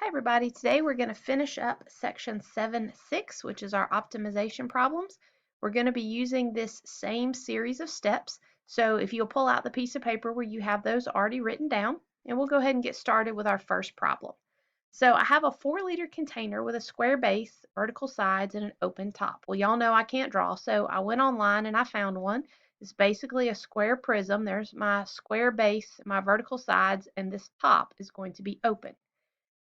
Hi everybody, today we're going to finish up section 7.6, which is our optimization problems. We're going to be using this same series of steps. So if you'll pull out the piece of paper where you have those already written down, and we'll go ahead and get started with our first problem. So I have a 4-liter container with a square base, vertical sides, and an open top. Well, y'all know I can't draw, so I went online and I found one. It's basically a square prism. There's my square base, my vertical sides, and this top is going to be open.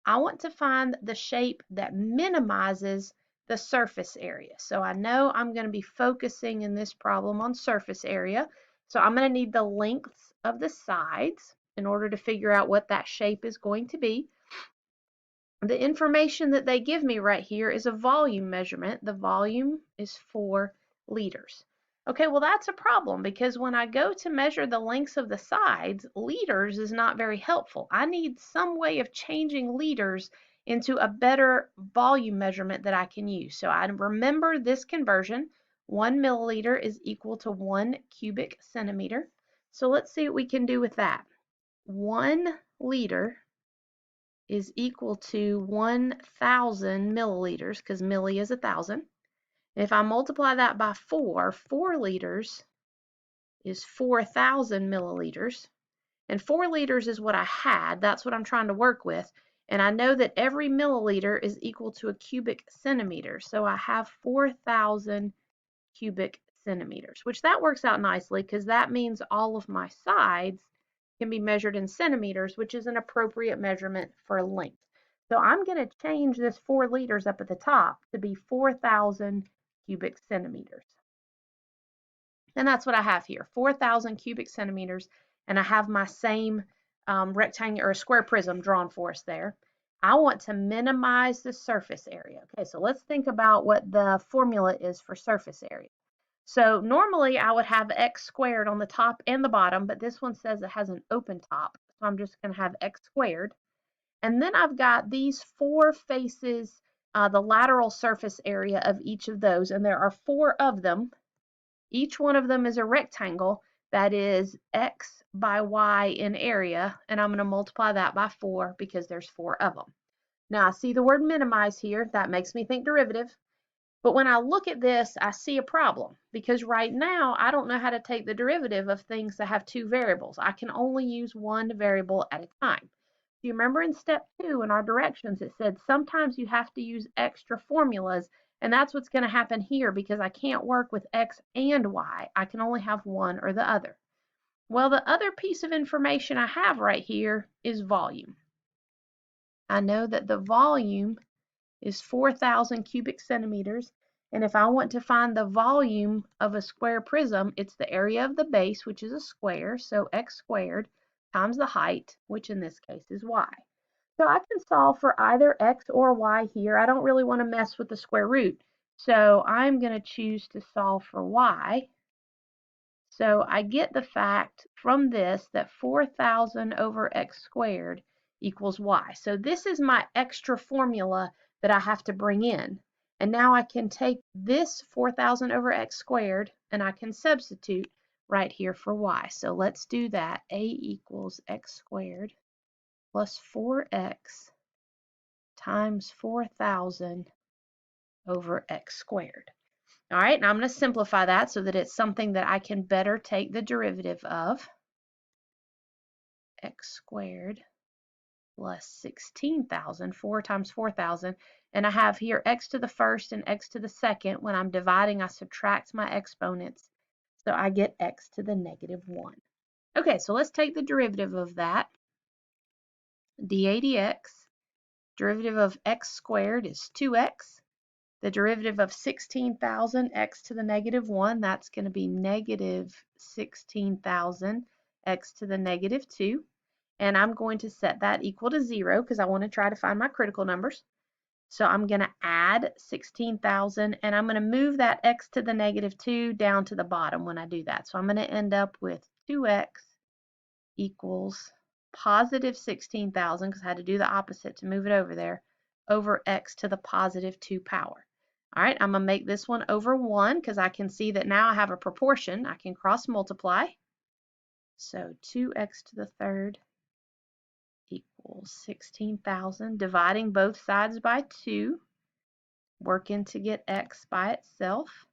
I want to find the shape that minimizes the surface area. So I know I'm going to be focusing in this problem on surface area. So I'm going to need the lengths of the sides in order to figure out what that shape is going to be. The information that they give me right here is a volume measurement. The volume is 4 liters. Okay, well that's a problem because when I go to measure the lengths of the sides, liters is not very helpful. I need some way of changing liters into a better volume measurement that I can use. So I remember this conversion. 1 milliliter is equal to 1 cubic centimeter. So let's see what we can do with that. 1 liter is equal to 1,000 milliliters, because milli is 1,000. If I multiply that by 4 liters is 4,000 milliliters. And 4 liters is what I had. That's what I'm trying to work with. And I know that every milliliter is equal to a cubic centimeter. So I have 4,000 cubic centimeters, which that works out nicely because that means all of my sides can be measured in centimeters, which is an appropriate measurement for length. So I'm going to change this 4 liters up at the top to be 4,000 cubic centimeters. And that's what I have here, 4,000 cubic centimeters, and I have my same rectangular or square prism drawn for us there. I want to minimize the surface area. Okay, so let's think about what the formula is for surface area. So normally I would have x squared on the top and the bottom, but this one says it has an open top. So I'm just going to have x squared. And then I've got these 4 faces, the lateral surface area of each of those, and there are 4 of them. Each one of them is a rectangle that is x by y in area, and I'm going to multiply that by 4 because there's 4 of them. Now I see the word minimize here. That makes me think derivative. But when I look at this, I see a problem because right now I don't know how to take the derivative of things that have 2 variables. I can only use 1 variable at a time. Do you remember in step 2 in our directions, it said sometimes you have to use extra formulas, and that's what's going to happen here because I can't work with x and y. I can only have one or the other. Well, the other piece of information I have right here is volume. I know that the volume is 4,000 cubic centimeters. And if I want to find the volume of a square prism, it's the area of the base, which is a square, so x squared times the height, which in this case is y. So I can solve for either x or y here. I don't really want to mess with the square root. So I'm going to choose to solve for y. So I get the fact from this that 4,000 over x squared equals y. So this is my extra formula that I have to bring in. And now I can take this 4,000 over x squared and I can substitute right here for y. So let's do that. A equals x squared plus 4x times 4,000 over x squared. All right, now I'm going to simplify that so that it's something that I can better take the derivative of. X squared plus 16,000, 4 times 4,000. And I have here x to the first and x to the second. When I'm dividing, I subtract my exponents. So I get x to the negative 1. Okay, so let's take the derivative of that. dA dx. Derivative of x squared is 2x. The derivative of 16,000 x to the negative 1, that's going to be negative 16,000 x to the negative 2. And I'm going to set that equal to 0 because I want to try to find my critical numbers. So I'm going to add 16,000 and I'm going to move that x to the negative 2 down to the bottom when I do that. So I'm going to end up with 2x equals positive 16,000 because I had to do the opposite to move it over there, over x to the positive 2 power. All right, I'm going to make this one over 1 because I can see that now I have a proportion. I can cross multiply. So 2x to the third equals equals 16,000, dividing both sides by 2, working to get x by itself.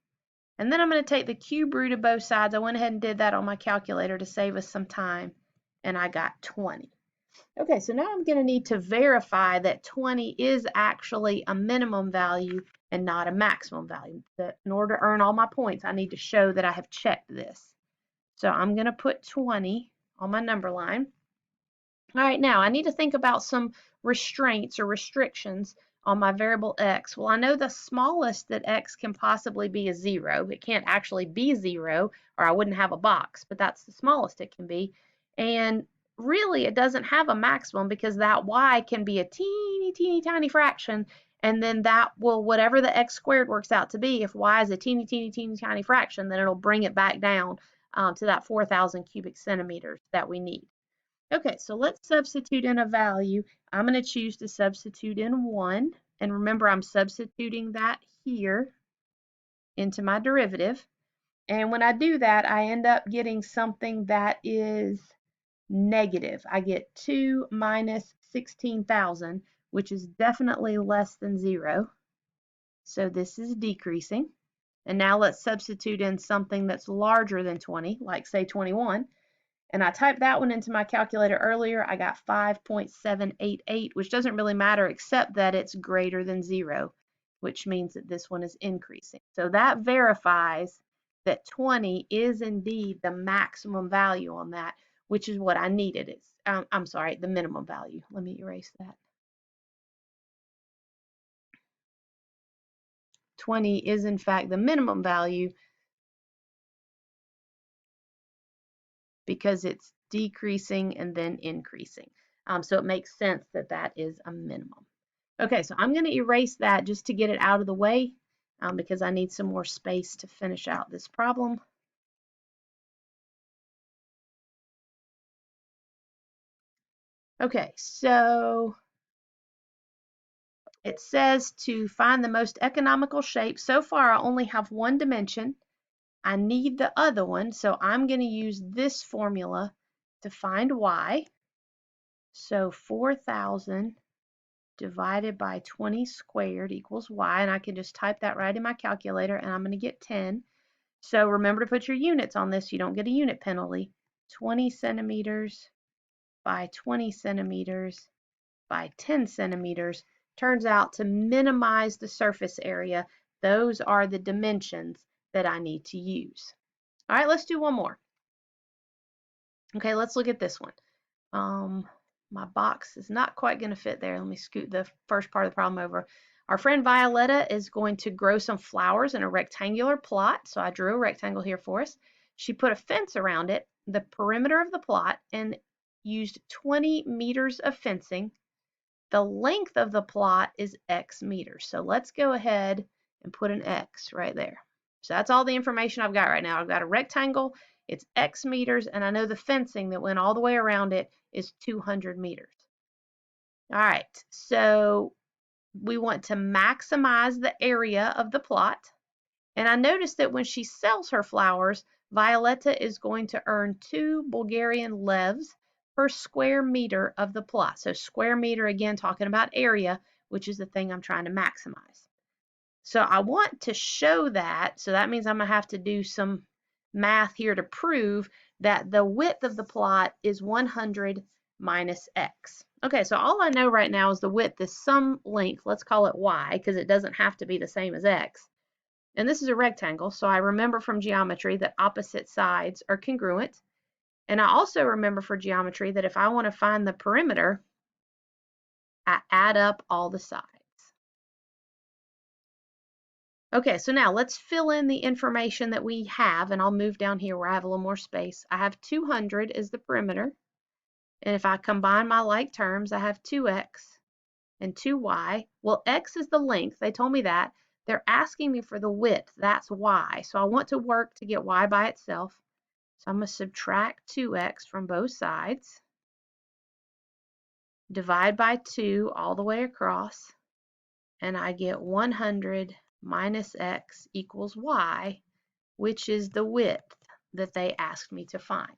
And then I'm going to take the cube root of both sides. I went ahead and did that on my calculator to save us some time, and I got 20. Okay, so now I'm going to need to verify that 20 is actually a minimum value and not a maximum value. In order to earn all my points, I need to show that I have checked this. So I'm going to put 20 on my number line. All right, now I need to think about some restraints or restrictions on my variable x. Well, I know the smallest that x can possibly be is 0. It can't actually be 0 or I wouldn't have a box, but that's the smallest it can be. And really, it doesn't have a maximum because that y can be a teeny, teeny, tiny fraction, and then that will, whatever the x squared works out to be, if y is a teeny, teeny, teeny, tiny fraction, then it'll bring it back down to that 4,000 cubic centimeters that we need. Okay, so let's substitute in a value. I'm going to choose to substitute in 1. And remember, I'm substituting that here into my derivative. And when I do that, I end up getting something that is negative. I get 2 minus 16,000, which is definitely less than 0. So this is decreasing. And now let's substitute in something that's larger than 20, like say 21. And I typed that one into my calculator earlier. I got 5.788, which doesn't really matter except that it's greater than 0, which means that this one is increasing. So that verifies that 20 is indeed the maximum value on that, which is what I needed. It's, I'm sorry, the minimum value. Let me erase that. 20 is in fact the minimum value because it's decreasing and then increasing. So it makes sense that that is a minimum. Okay, so I'm going to erase that just to get it out of the way because I need some more space to finish out this problem. Okay, so it says to find the most economical shape. So far, I only have one dimension. I need the other one, so I'm going to use this formula to find y. So 4,000 divided by 20 squared equals y, and I can just type that right in my calculator, and I'm going to get 10. So remember to put your units on this so you don't get a unit penalty. 20 centimeters by 20 centimeters by 10 centimeters turns out to minimize the surface area. Those are the dimensions that I need to use. All right, let's do one more. Okay, let's look at this one. My box is not quite going to fit there. Let me scoot the first part of the problem over. Our friend Violetta is going to grow some flowers in a rectangular plot. So I drew a rectangle here for us. She put a fence around it, the perimeter of the plot, and used 20 meters of fencing. The length of the plot is X meters. So let's go ahead and put an X right there. So that's all the information I've got right now. I've got a rectangle, it's X meters, and I know the fencing that went all the way around it is 200 meters. All right, so we want to maximize the area of the plot. And I noticed that when she sells her flowers, Violetta is going to earn 2 Bulgarian levs per square meter of the plot. So square meter, again, talking about area, which is the thing I'm trying to maximize. So I want to show that, so that means I'm going to have to do some math here to prove that the width of the plot is 100 minus x. Okay, so all I know right now is the width is some length, let's call it y, because it doesn't have to be the same as x. And this is a rectangle, so I remember from geometry that opposite sides are congruent. And I also remember for geometry that if I want to find the perimeter, I add up all the sides. Okay, so now let's fill in the information that we have, and I'll move down here where I have a little more space. I have 200 as the perimeter, and if I combine my like terms, I have 2x and 2y. Well, x is the length, they told me that. They're asking me for the width, that's y. So I want to work to get y by itself. So I'm going to subtract 2x from both sides, divide by 2 all the way across, and I get 100 minus x equals y, which is the width that they asked me to find.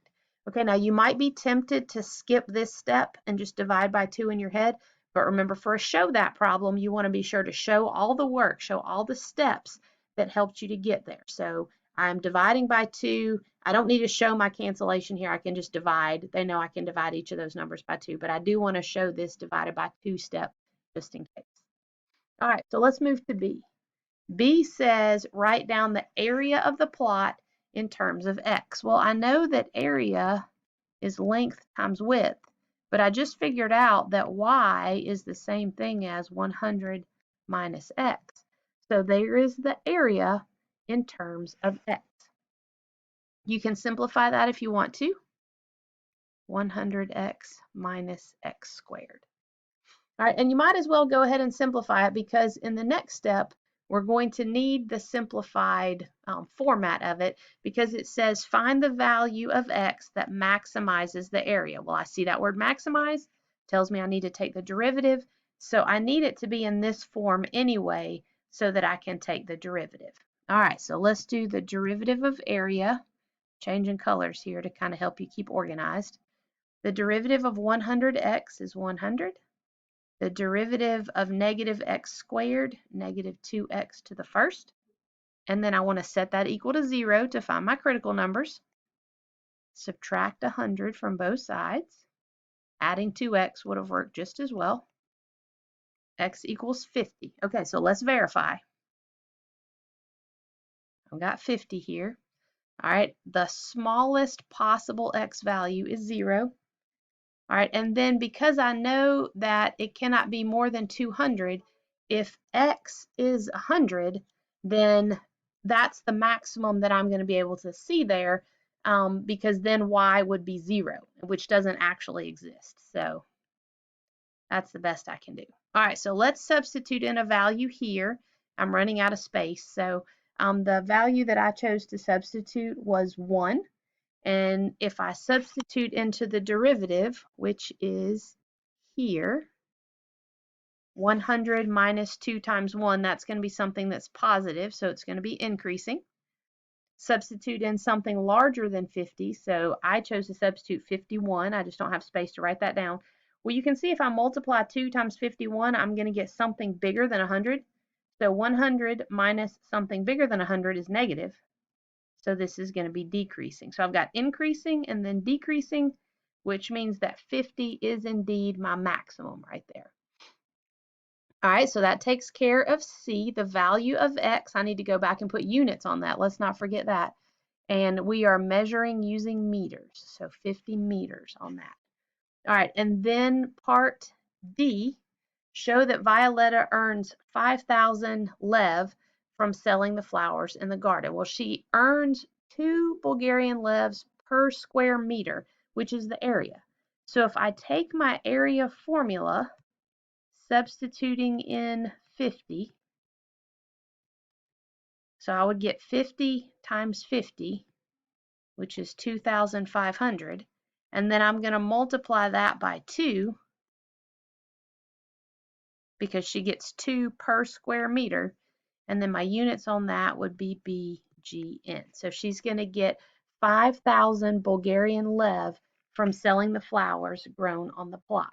Okay, now you might be tempted to skip this step and just divide by 2 in your head, but remember, for a show that problem, you want to be sure to show all the work, show all the steps that helped you to get there. So I'm dividing by 2. I don't need to show my cancellation here. I can just divide. They know I can divide each of those numbers by 2, but I do want to show this divided by 2 step just in case. All right, so let's move to B. B says write down the area of the plot in terms of x. Well, I know that area is length times width, but I just figured out that y is the same thing as 100 minus x. So there is the area in terms of x. You can simplify that if you want to. 100x minus x squared. All right, and you might as well go ahead and simplify it because in the next step, we're going to need the simplified format of it because it says find the value of x that maximizes the area. Well, I see that word maximize, tells me I need to take the derivative. So I need it to be in this form anyway so that I can take the derivative. All right, so let's do the derivative of area, changing colors here to kind of help you keep organized. The derivative of 100x is 100. The derivative of negative x squared, negative 2x to the first. And then I want to set that equal to 0 to find my critical numbers. Subtract 100 from both sides. Adding 2x would have worked just as well. X equals 50. Okay, so let's verify. I've got 50 here. All right, the smallest possible x value is 0. All right, and then because I know that it cannot be more than 200, if x is 100, then that's the maximum that I'm going to be able to see there because then y would be 0, which doesn't actually exist. So that's the best I can do. All right, so let's substitute in a value here. I'm running out of space. So the value that I chose to substitute was 1. And if I substitute into the derivative, which is here, 100 minus 2 times 1, that's going to be something that's positive, so it's going to be increasing. Substitute in something larger than 50, so I chose to substitute 51. I just don't have space to write that down. Well, you can see if I multiply 2 times 51, I'm going to get something bigger than 100. So 100 minus something bigger than 100 is negative. So this is going to be decreasing. So I've got increasing and then decreasing, which means that 50 is indeed my maximum right there. All right, so that takes care of C, the value of X. I need to go back and put units on that. Let's not forget that. And we are measuring using meters, so 50 meters on that. All right, and then part D, show that Violetta earns 5,000 lev from selling the flowers in the garden. Well, she earns 2 Bulgarian levs per square meter, which is the area. So if I take my area formula, substituting in 50, so I would get 50 times 50, which is 2,500, and then I'm going to multiply that by 2 because she gets 2 per square meter, and then my units on that would be BGN. So she's going to get 5,000 Bulgarian lev from selling the flowers grown on the plot.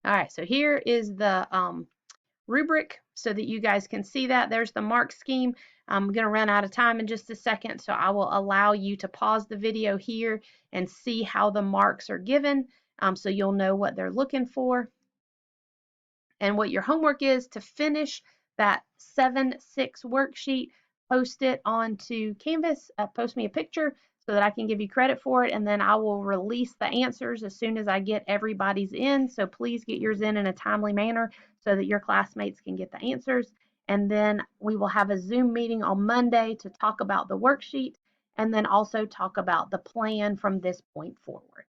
All right, so here is the rubric so that you guys can see that. There's the mark scheme. I'm going to run out of time in just a second, so I will allow you to pause the video here and see how the marks are given so you'll know what they're looking for. And what your homework is to finish that 7-6 worksheet, post it onto Canvas, post me a picture so that I can give you credit for it, and then I will release the answers as soon as I get everybody's in. So please get yours in a timely manner so that your classmates can get the answers. And then we will have a Zoom meeting on Monday to talk about the worksheet and then also talk about the plan from this point forward.